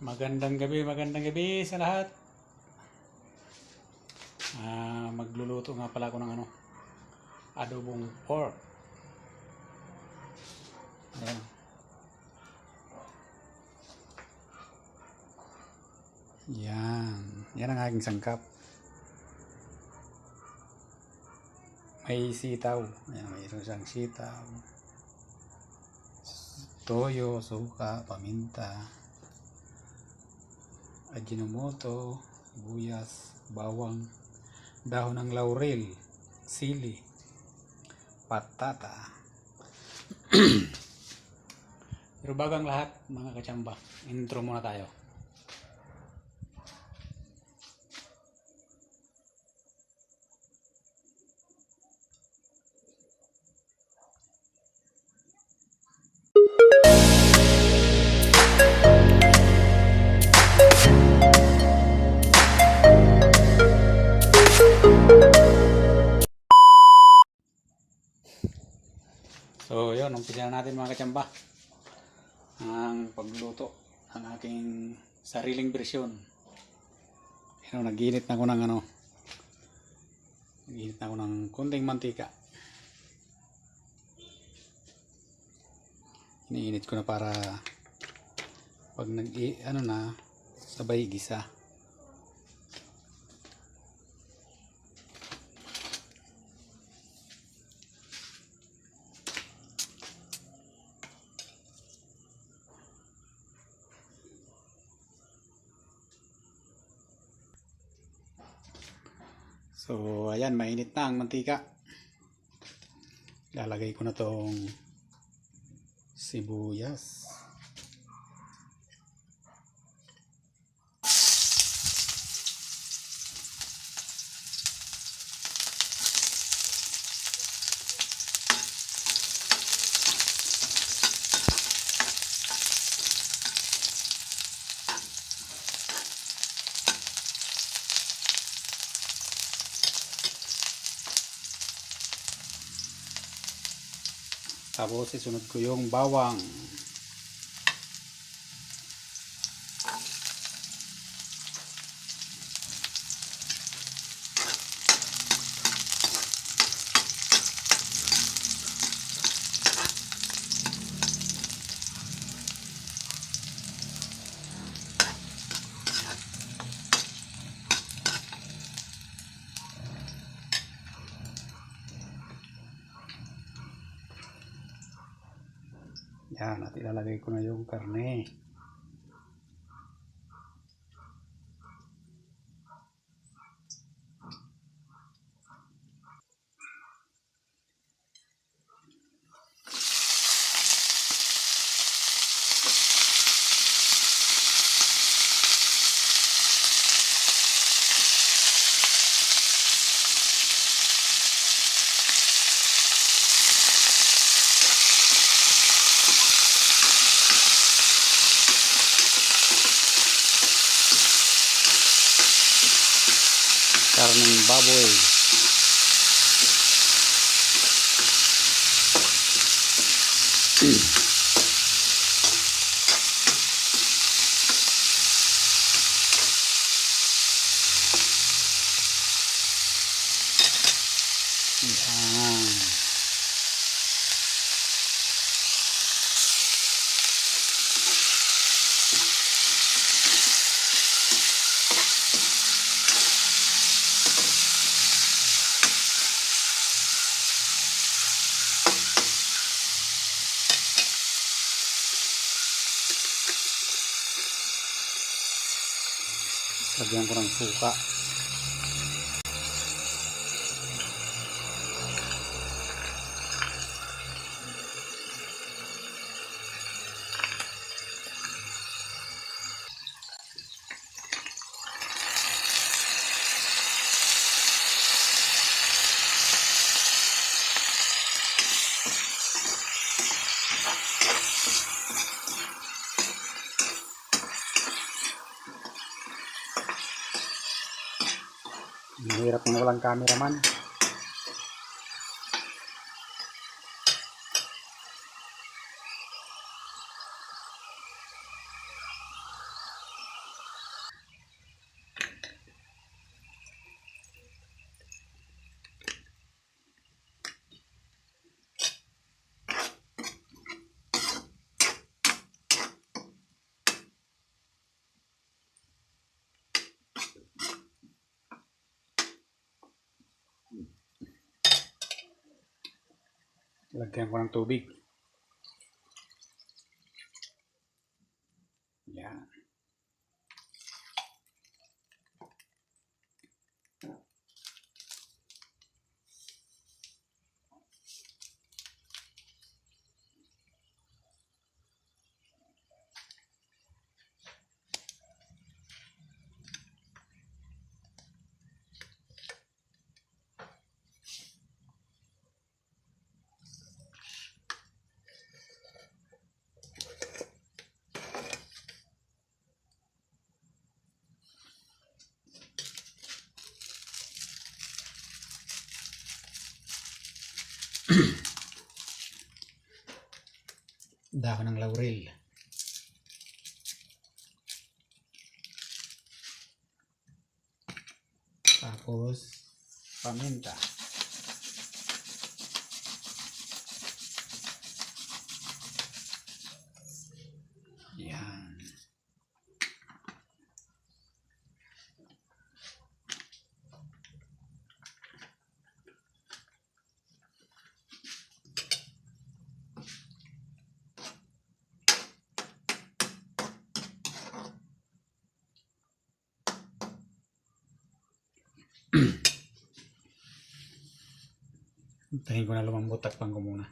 Magandang gabi sa lahat. Magluluto nga pala ako ng adobong pork. Ayan. Yan ang aking sangkap. May sitaw. Ayan, mayroon siyang sitaw, toyo, suka, paminta, ajinomoto, sibuyas, bawang, dahon ng laurel, sili, patata. Pero bago ang lahat, mga kachamba, intro muna tayo. So yun, umpisa na natin mga kachamba ang pagluto ng aking sariling bersyon. Nag-init na ako ng konting mantika. Iniinit ko na para pag sabay gisa. So ayan, mainit na ang mantika. Lalagay ko na tong sibuyas, tapos isunod ko yung bawang. Yan, at ilalagay ko na yung karne. Karneng baboy. Lagyan ko ng suka. Mahirap na walang cameraman. Lagyan ko ng tubig. Yan. Dahon ng laurel. Tapos paminta. Yan. Hintayin ko na lumambot, takpan ko muna.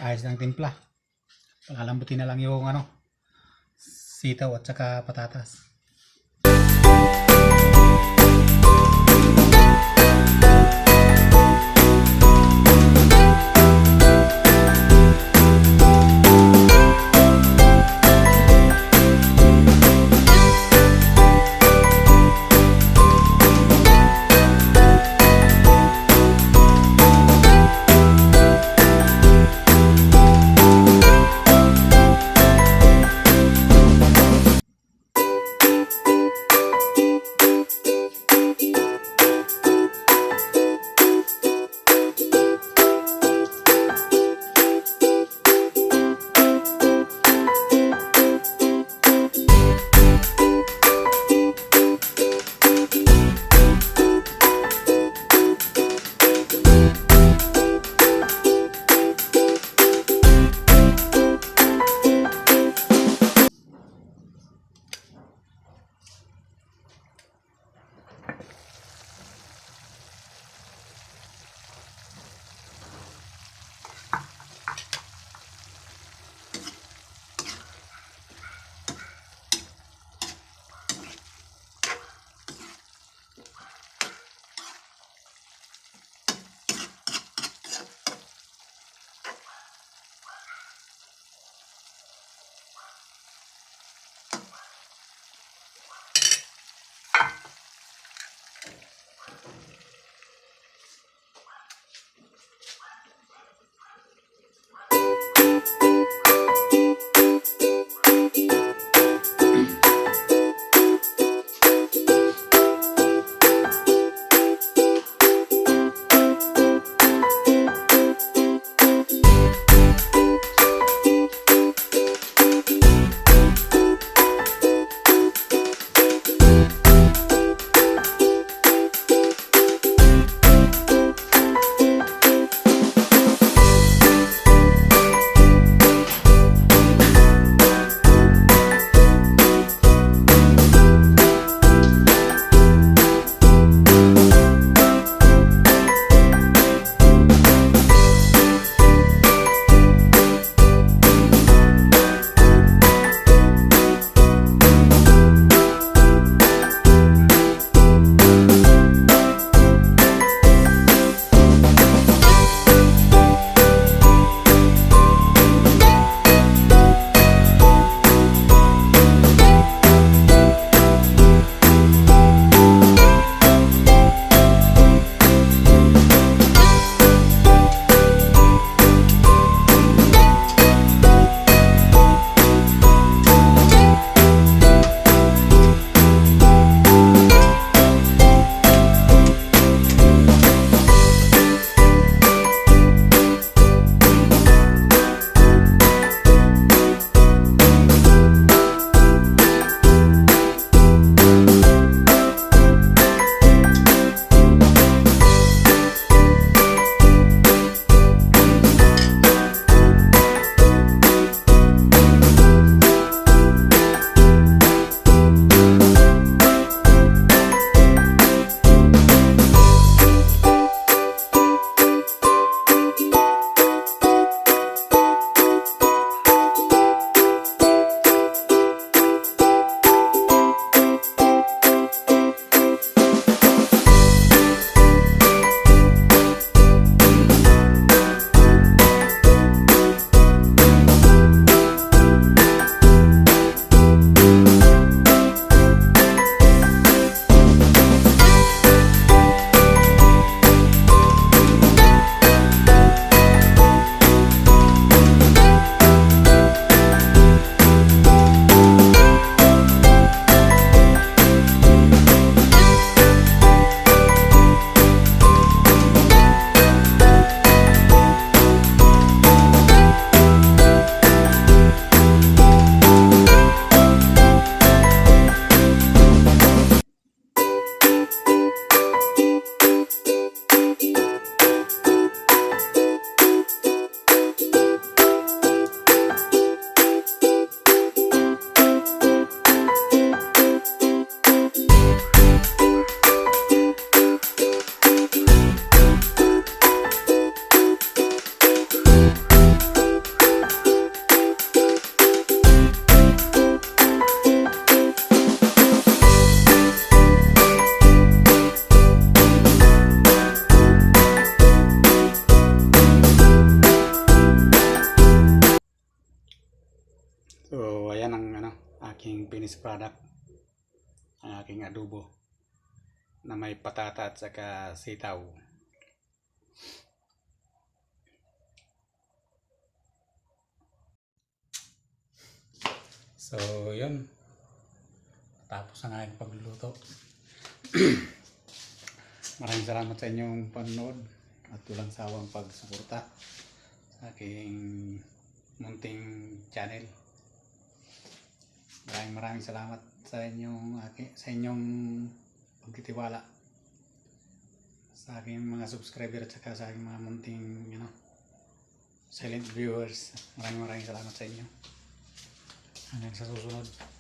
ayos ng timpla. Palalambutin na lang yung sitaw at saka patatas. aking finished product, ang aking adobo na may patata at saka sitaw. So yun, tapos ang aking pagluluto. Maraming salamat sa inyong panonood at walang sawang pagsuporta sa aking munting channel. Maraming salamat sa inyong pagtitiwala sa aking mga subscriber at saka sa aking mga munting silent viewers. Maraming salamat sa inyo. Hanggang sa susunod.